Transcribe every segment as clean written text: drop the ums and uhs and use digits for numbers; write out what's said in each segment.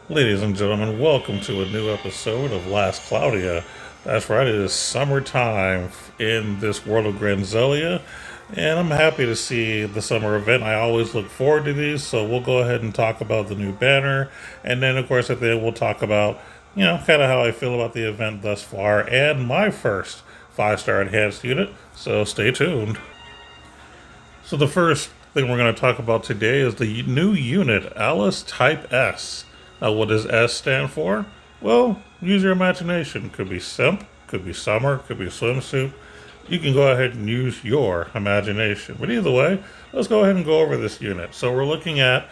Ladies and gentlemen, welcome to a new episode of Last Cloudia. That's right, it is summertime in this world of Granzelia, and I'm happy to see the summer event. I always look forward to these, so we'll go ahead and talk about the new banner, and then, of course, at the end, we'll talk about, kind of how I feel about the event thus far and my first 5-star enhanced unit, so stay tuned. So, the first thing we're going to talk about today is the new unit, Alice Type S. Now, what does S stand for? Well, use your imagination. Could be simp, could be summer, could be swimsuit. You can go ahead and use your imagination. But either way, let's go ahead and go over this unit. So we're looking at,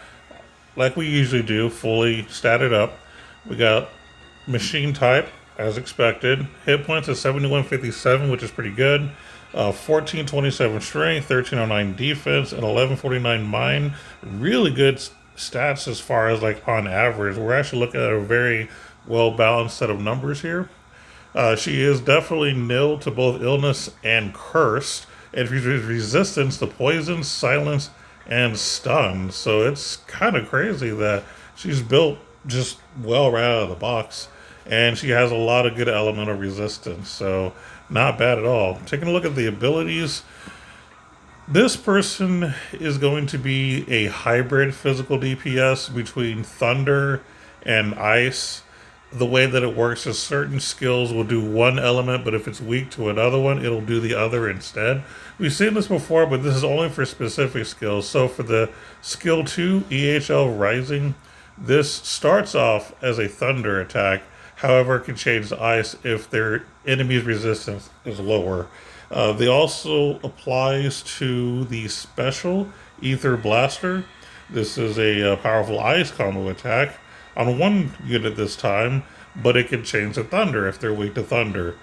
like we usually do, fully statted up. We got machine type, as expected. Hit points at 7157, which is pretty good. 1427 strength, 1309 defense, and 1149 mind. Really good stats as far as like on average. We're actually looking at a very well balanced set of numbers here. She is definitely nil to both illness and cursed, and she's resistance to poison, silence, and stun. So it's kind of crazy that she's built just well right out of the box, and she has a lot of good elemental resistance. So not bad at all. Taking a look at the abilities, this person is going to be a hybrid physical DPS between thunder and ice. The way that it works is certain skills will do one element, but if it's weak to another one, it'll do the other instead. We've seen this before, but this is only for specific skills. So for the skill 2, EHL Rising, this starts off as a thunder attack. However, it can change to ice if their enemy's resistance is lower. They also applies to the special Ether Blaster. This is a powerful ice combo attack on one unit this time, but it can change to thunder if they're weak to thunder.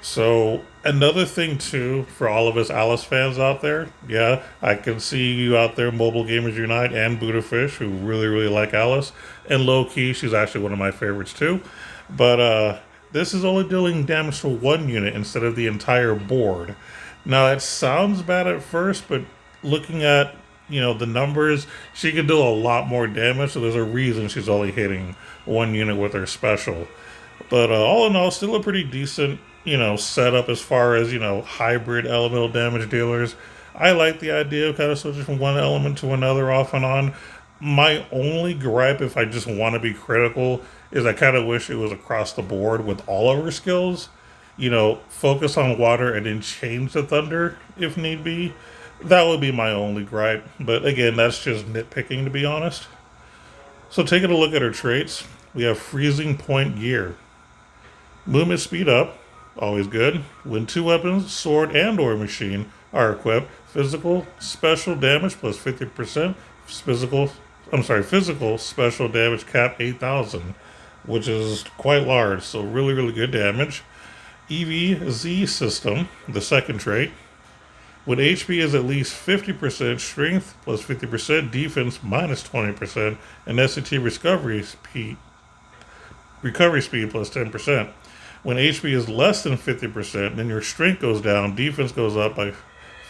So another thing too, for all of us Alice fans out there, yeah, I can see you out there, Mobile Gamers Unite and Buddhafish, who really like Alice. And low key, she's actually one of my favorites too. But this is only dealing damage to one unit instead of the entire board. Now it sounds bad at first, but looking at the numbers, she can do a lot more damage. So there's a reason she's only hitting one unit with her special. But all in all, still a pretty decent setup as far as hybrid elemental damage dealers. I like the idea of kind of switching from one element to another off and on. My only gripe, if I just want to be critical, is I kind of wish it was across the board with all of her skills. Focus on water and then change to thunder if need be. That would be my only gripe. But again, that's just nitpicking to be honest. So taking a look at her traits, we have Freezing Point Gear. Movement speed up, always good. When two weapons, sword and or machine, are equipped, physical special damage plus 50%, physical special damage cap 8,000, which is quite large, so really good damage. EVZ system, the second trait. When HP is at least 50% strength plus 50% defense minus 20%, and SCT recovery speed plus 10%. When HP is less than 50%, then your strength goes down, defense goes up by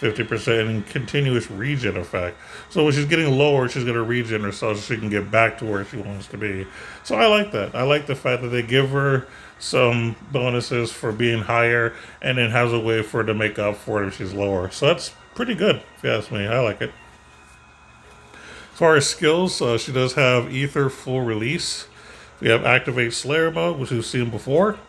50%, and continuous regen effect. So when she's getting lower, she's going to regen herself so she can get back to where she wants to be. So I like that. I like the fact that they give her some bonuses for being higher and then has a way for her to make up for it if she's lower. So that's pretty good, if you ask me. I like it. As far as skills, she does have Ether Full Release. We have Activate Slayer Mode, which we've seen before.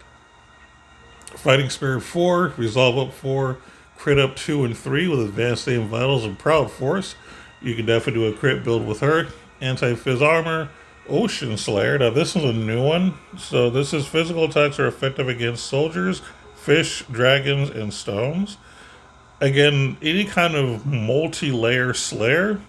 Fighting Spirit 4, Resolve Up 4, Crit Up 2 and 3 with Advanced Aim Vitals and Proud Force. You can definitely do a crit build with her. Anti-Fizz Armor, Ocean Slayer. Now this is a new one. So this is physical attacks are effective against soldiers, fish, dragons, and stones. Again, any kind of multi-layer slayer,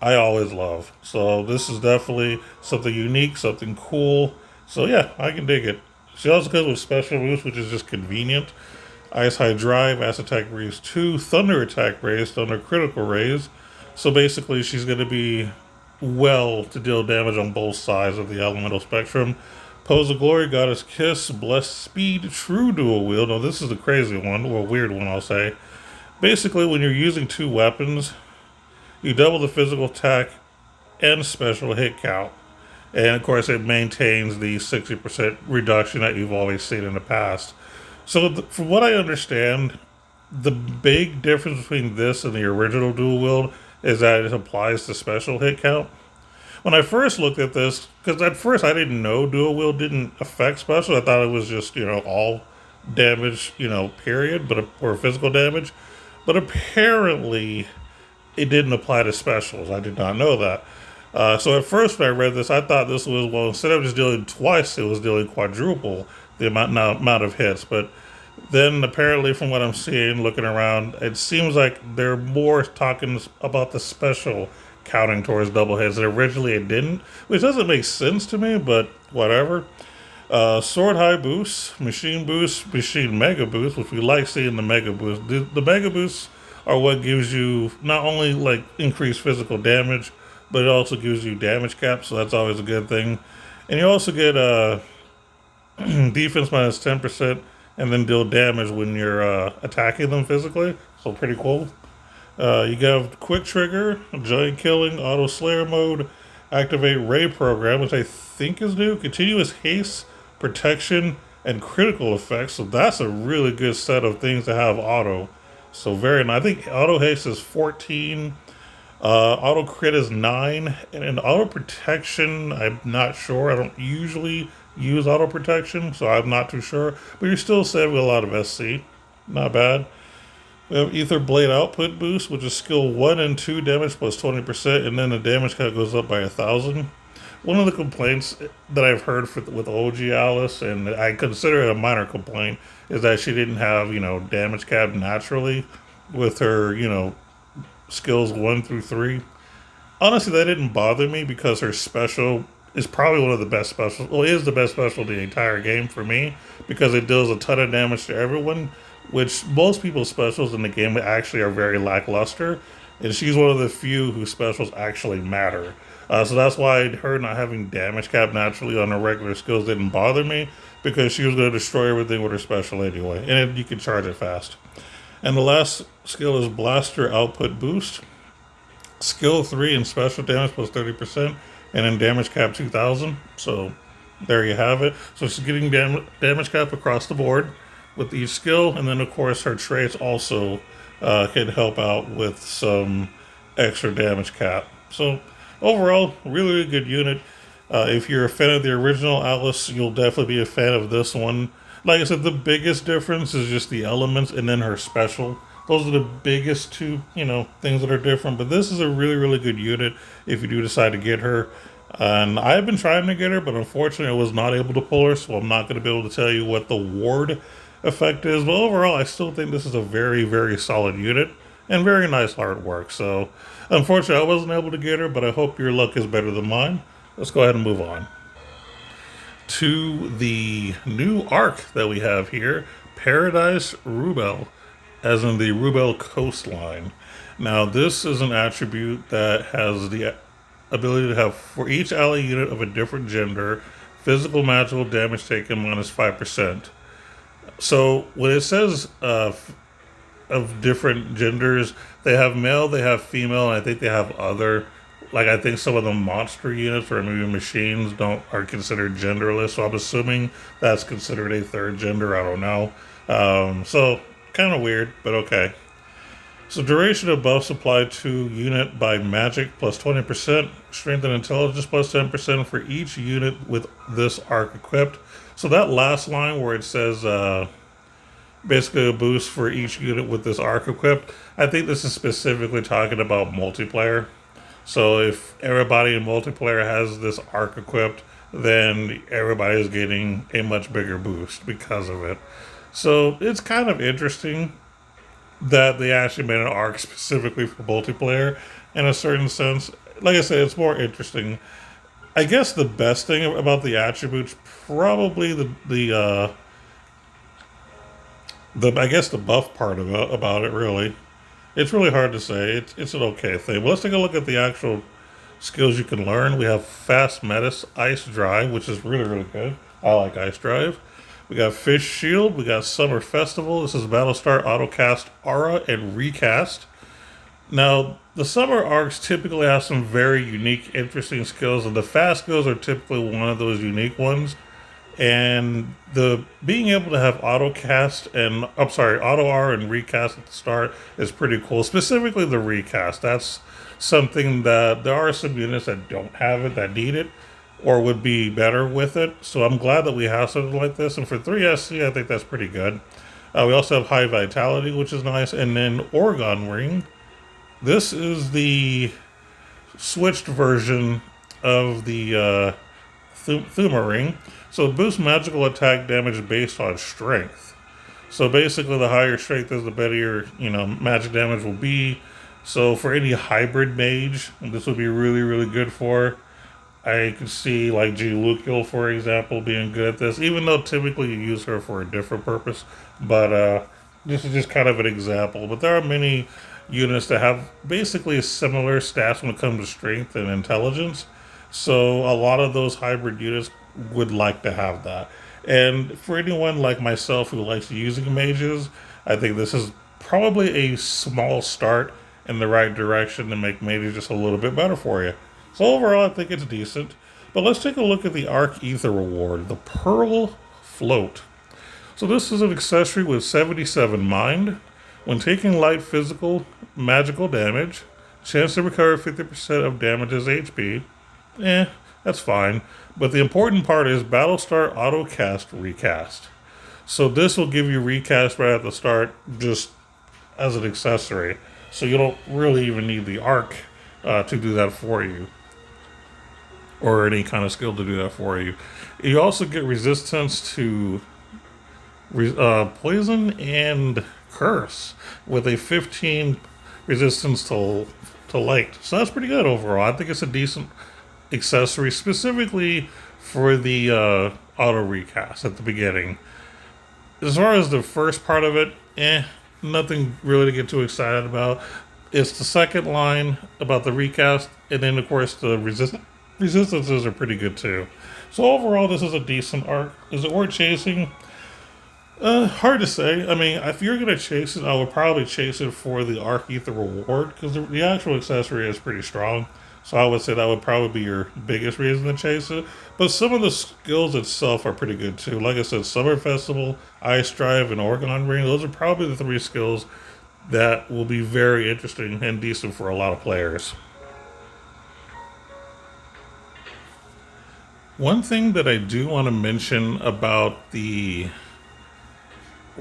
I always love. So this is definitely something unique, something cool. So yeah, I can dig it. She also comes with special moves, which is just convenient. Ice High Drive, Acid Attack Raise 2, Thunder Attack Raise, Thunder Critical Raise. So basically she's going to be well to deal damage on both sides of the elemental spectrum. Pose of Glory, Goddess Kiss, Blessed Speed, True Dual Wield. Now this is the crazy one, or weird one I'll say. Basically when you're using two weapons, you double the physical attack and special hit count. And of course, it maintains the 60% reduction that you've always seen in the past. So, from what I understand, the big difference between this and the original dual wield is that it applies to special hit count. When I first looked at this, because at first I didn't know dual wield didn't affect special, I thought it was just, all damage, period, but or physical damage. But apparently, it didn't apply to specials. I did not know that. So at first, when I read this, I thought this was, well, instead of just dealing twice, it was dealing quadruple the amount of hits. But then apparently, from what I'm seeing, looking around, it seems like they're more talking about the special counting towards double hits. And originally it didn't, which doesn't make sense to me, but whatever. Sword high boost, machine mega boost, which we like seeing the mega boost. The mega boosts are what gives you not only like increased physical damage, but it also gives you damage cap, so that's always a good thing. And you also get defense minus 10%, and then deal damage when you're attacking them physically. So pretty cool. You have quick trigger, giant killing, auto slayer mode, activate ray program, which I think is new, continuous haste, protection, and critical effects. So that's a really good set of things to have auto. So very nice. I think auto haste is 14, auto crit is 9, and auto protection, I'm not sure. I don't usually use auto protection, so I'm not too sure. But you're still saving a lot of SC. Not bad. We have Ether Blade Output Boost, which is skill 1 and 2 damage plus 20%, and then the damage count goes up by 1,000. One of the complaints that I've heard with OG Alice, and I consider it a minor complaint, is that she didn't have, damage cap naturally with her, skills 1 through 3. Honestly, that didn't bother me because her special is probably one of the best specials. Well, it is the best special in the entire game for me because it deals a ton of damage to everyone, which most people's specials in the game actually are very lackluster. And she's one of the few whose specials actually matter. So that's why her not having damage cap naturally on her regular skills didn't bother me, because she was going to destroy everything with her special anyway. And you can charge it fast. And the last skill is Blaster Output Boost. Skill 3 and special damage plus 30%, and then damage cap 2,000. So there you have it. So she's getting damage cap across the board with each skill, and then of course her traits also can help out with some extra damage cap. So overall, really good unit. If you're a fan of the original Alice, you'll definitely be a fan of this one. Like I said, the biggest difference is just the elements and then her special. Those are the biggest two, things that are different. But this is a really, really good unit if you do decide to get her. And I've been trying to get her, but unfortunately I was not able to pull her, so I'm not going to be able to tell you what the ward effect is. But overall, I still think this is a very, very solid unit and very nice artwork. So unfortunately, I wasn't able to get her, but I hope your luck is better than mine. Let's go ahead and move on to the new arc that we have here, Paradise Rubel, as in the Rubel coastline. Now, this is an attribute that has the ability to have, for each ally unit of a different gender, physical magical damage taken minus 5%. So when it says of different genders, they have male, they have female, and I think they have other. Like, I think some of the monster units or maybe machines are considered genderless, so I'm assuming that's considered a third gender. I don't know. So kind of weird, but okay. So duration of buffs applied to unit by magic plus 20%, strength and intelligence plus 10% for each unit with this arc equipped. So that last line where it says basically a boost for each unit with this arc equipped, I think this is specifically talking about multiplayer. So if everybody in multiplayer has this arc equipped, then everybody is getting a much bigger boost because of it. So it's kind of interesting that they actually made an arc specifically for multiplayer in a certain sense. Like I said, it's more interesting. I guess the best thing about the attributes, probably the buff part about it, really. It's really hard to say. It's an okay thing. But let's take a look at the actual skills you can learn. We have Fast Metis, Ice Drive, which is really, really good. I like Ice Drive. We got Fish Shield. We got Summer Festival. This is Battlestar Autocast Aura and Recast. Now, the summer arcs typically have some very unique, interesting skills, and the fast skills are typically one of those unique ones. And the being able to have auto cast and I'm sorry, auto R and recast at the start is pretty cool. Specifically the recast. That's something that there are some units that don't have it that need it or would be better with it. So I'm glad that we have something like this. And for 3SC, I think that's pretty good. We also have high vitality, which is nice, and then Oregon Ring. This is the switched version of the Thuma Ring. So it boosts magical attack damage based on strength. So basically, the higher strength is, the better your magic damage will be. So for any hybrid mage, this would be really really good for. I could see like G. Luciel, for example, being good at this, even though typically you use her for a different purpose. But this is just kind of an example. But there are many units that have basically similar stats when it comes to strength and intelligence. So a lot of those hybrid units would like to have that. And for anyone like myself who likes using mages, I think this is probably a small start in the right direction to make mages just a little bit better for you. So overall, I think it's decent. But let's take a look at the Arc Ether reward, the Pearl Float. So this is an accessory with 77 mind. When taking light physical, magical damage, chance to recover 50% of damage's HP. That's fine. But the important part is Battlestar Auto Cast Recast. So this will give you recast right at the start just as an accessory. So you don't really even need the arc to do that for you. Or any kind of skill to do that for you. You also get resistance to poison and curse with a 15 resistance to light. So that's pretty good overall. I think it's a decent accessory, specifically for the auto recast at the beginning. As far as the first part of it, nothing really to get too excited about. It's the second line about the recast, and then of course the resistances are pretty good too. So overall, this is a decent arc. Is it worth chasing? Hard to say. I mean, if you're gonna chase it, I would probably chase it for the Arc Ether reward because the actual accessory is pretty strong. So I would say that would probably be your biggest reason to chase it. But some of the skills itself are pretty good too. Like I said, Summer Festival, Ice Drive, and Oregon Ring. Those are probably the three skills that will be very interesting and decent for a lot of players. One thing that I do want to mention about the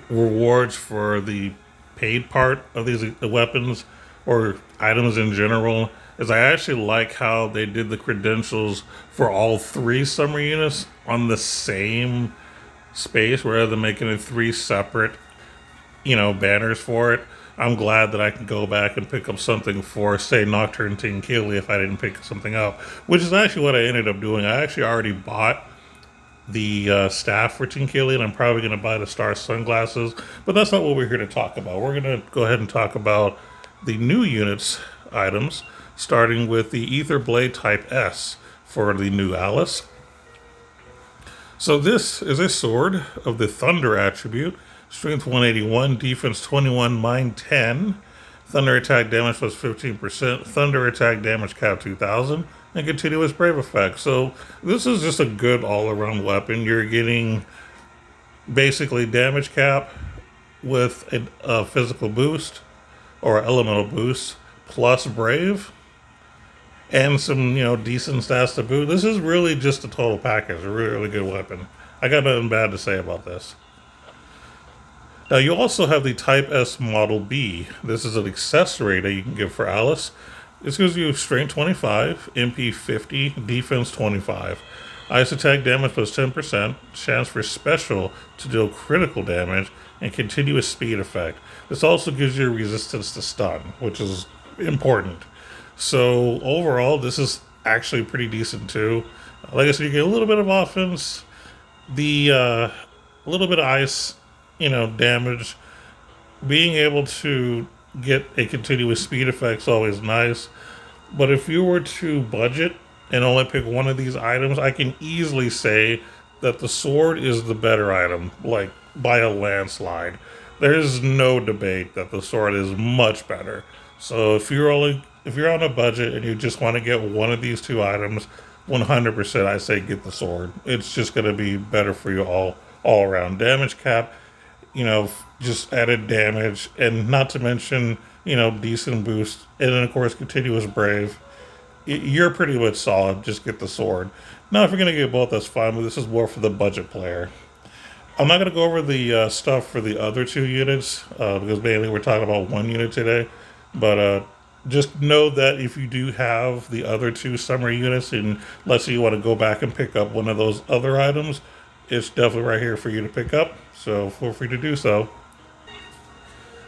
rewards for the paid part of these weapons or items in general is I actually like how they did the credentials for all three summer units on the same space rather than making it three separate, banners for it. I'm glad that I can go back and pick up something for, say, Nocturne Tinkeely if I didn't pick something up, which is actually what I ended up doing. I actually already bought the staff for Tinkeely, and I'm probably going to buy the star sunglasses, but that's not what we're here to talk about. We're going to go ahead and talk about the new units items, starting with the Ether Blade Type S for the new Alice. So this is a sword of the Thunder attribute, strength 181, defense 21, mind 10, thunder attack damage plus 15%, thunder attack damage cap 2000, and continuous brave effect. So this is just a good all-around weapon. You're getting basically damage cap with a physical boost or elemental boost plus brave and some decent stats to boot. This is really just a total package, a really, really good weapon. I got nothing bad to say about this. Now you also have the Type S Model B. This is an accessory that you can get for Alice. This gives you strength 25, MP 50, defense 25, ice attack damage plus 10%, chance for special to deal critical damage, and continuous speed effect. This also gives you resistance to stun, which is important. So overall, this is actually pretty decent too. Like I said, you get a little bit of offense, the a little bit of ice, damage. Being able to get a continuous speed effect is always nice. But if you were to budget and only pick one of these items, I can easily say that the sword is the better item, like by a landslide. There is no debate that the sword is much better. So if you're on a budget and you just want to get one of these two items, 100% I say get the sword. It's just going to be better for you all around. Damage cap, just added damage, and not to mention, decent boost, and then of course continuous brave. You're pretty much solid. Just get the sword. Now, if you're gonna get both, that's fine. But this is more for the budget player. I'm not gonna go over the stuff for the other two units because mainly we're talking about one unit today. But just know that if you do have the other two summer units, and let's say you want to go back and pick up one of those other items, it's definitely right here for you to pick up. So feel free to do so.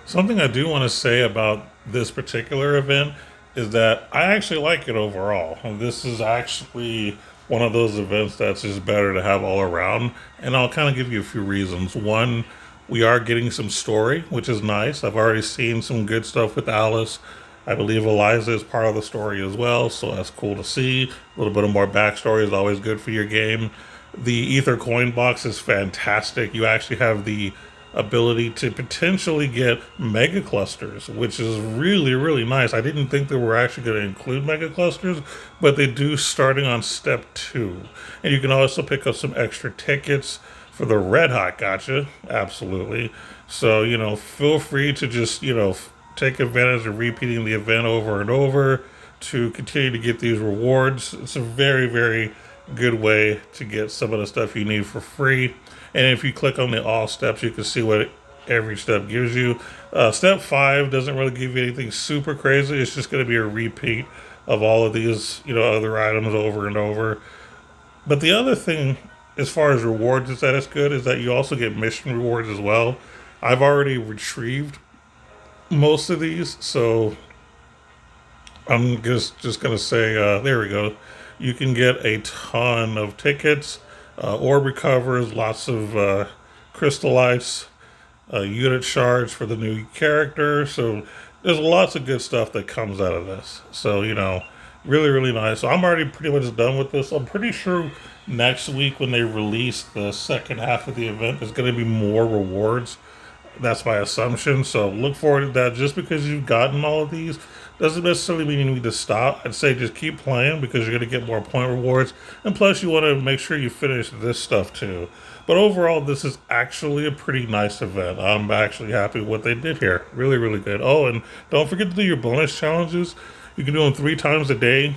Something I do want to say about this particular event is that I actually like it overall. This is actually one of those events that's just better to have all around. And I'll kind of give you a few reasons. One, we are getting some story, which is nice. I've already seen some good stuff with Alice. I believe Eliza is part of the story as well, so that's cool to see. A little bit of more backstory is always good for your game. The Ether coin box is fantastic. You actually have the ability to potentially get mega clusters, which is really, really nice. I didn't think they were actually going to include mega clusters, but they do starting on step 2. And you can also pick up some extra tickets for the Red Hot Gotcha. Absolutely. So, feel free to just, take advantage of repeating the event over and over to continue to get these rewards. It's a very, very good way to get some of the stuff you need for free. And if you click on the all steps, you can see what every step gives you. Step 5 doesn't really give you anything super crazy. It's just going to be a repeat of all of these, other items over and over. But the other thing, as far as rewards, is that it's good, is that you also get mission rewards as well. I've already retrieved most of these, so I'm just gonna say, there we go. You can get a ton of tickets, orb recovers, lots of crystallites, unit shards for the new character. So there's lots of good stuff that comes out of this. So really, really nice. So I'm already pretty much done with this. I'm pretty sure next week when they release the second half of the event, there's going to be more rewards. That's my assumption. So look forward to that. Just because you've gotten all of these doesn't necessarily mean you need to stop. I'd say just keep playing because you're going to get more point rewards. And plus, you want to make sure you finish this stuff too. But overall, this is actually a pretty nice event. I'm actually happy with what they did here. Really, really good. Oh, and don't forget to do your bonus challenges. You can do them 3 times a day.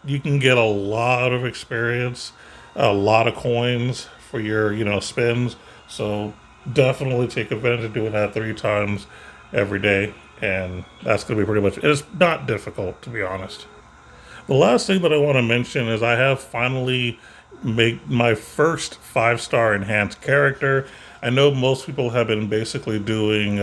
You can get a lot of experience, a lot of coins for your, spins. So definitely take advantage of doing that 3 times every day. And that's going to be pretty much it. It's not difficult, to be honest. The last thing that I want to mention is I have finally made my first 5-star enhanced character. I know most people have been basically doing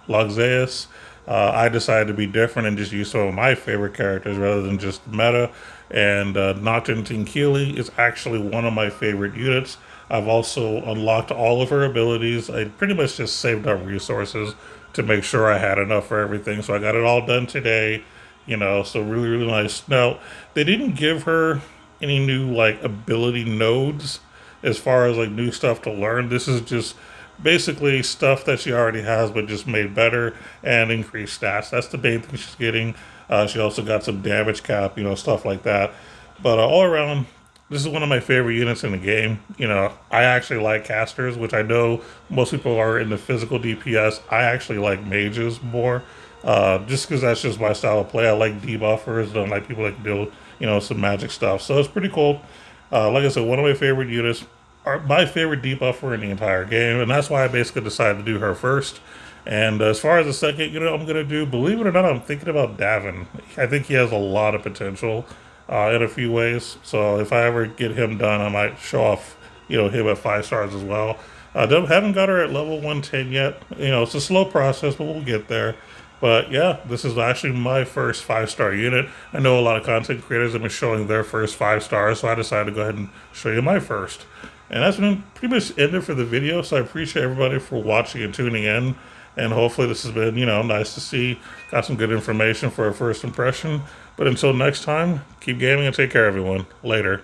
Loxaeus. I decided to be different and just use some of my favorite characters rather than just meta. And Nocturne Tinkeely is actually one of my favorite units. I've also unlocked all of her abilities. I pretty much just saved up resources to make sure I had enough for everything. So I got it all done today, so really, really nice. Now, they didn't give her any new, ability nodes as far as, new stuff to learn. This is just basically stuff that she already has, but just made better and increased stats. That's the main thing she's getting. She also got some damage cap, stuff like that. But all around, this is one of my favorite units in the game. I actually like casters, which I know most people are in the physical DPS. I actually like mages more, just because that's just my style of play. I like debuffers. Don't like people that can do, some magic stuff. So it's pretty cool. Like I said, one of my favorite units, my favorite debuffer in the entire game, and that's why I basically decided to do her first. And as far as the second unit I'm going to do, believe it or not, I'm thinking about Davin. I think he has a lot of potential in a few ways. So if I ever get him done, I might show off, him at 5 stars as well. Haven't got her at level 110 yet. It's a slow process, but we'll get there. But yeah, this is actually my first 5-star unit. I know a lot of content creators have been showing their first 5 stars, so I decided to go ahead and show you my first. And that's been pretty much ended for the video, so I appreciate everybody for watching and tuning in. And hopefully this has been, nice to see. Got some good information for a first impression. But until next time, keep gaming and take care, everyone. Later.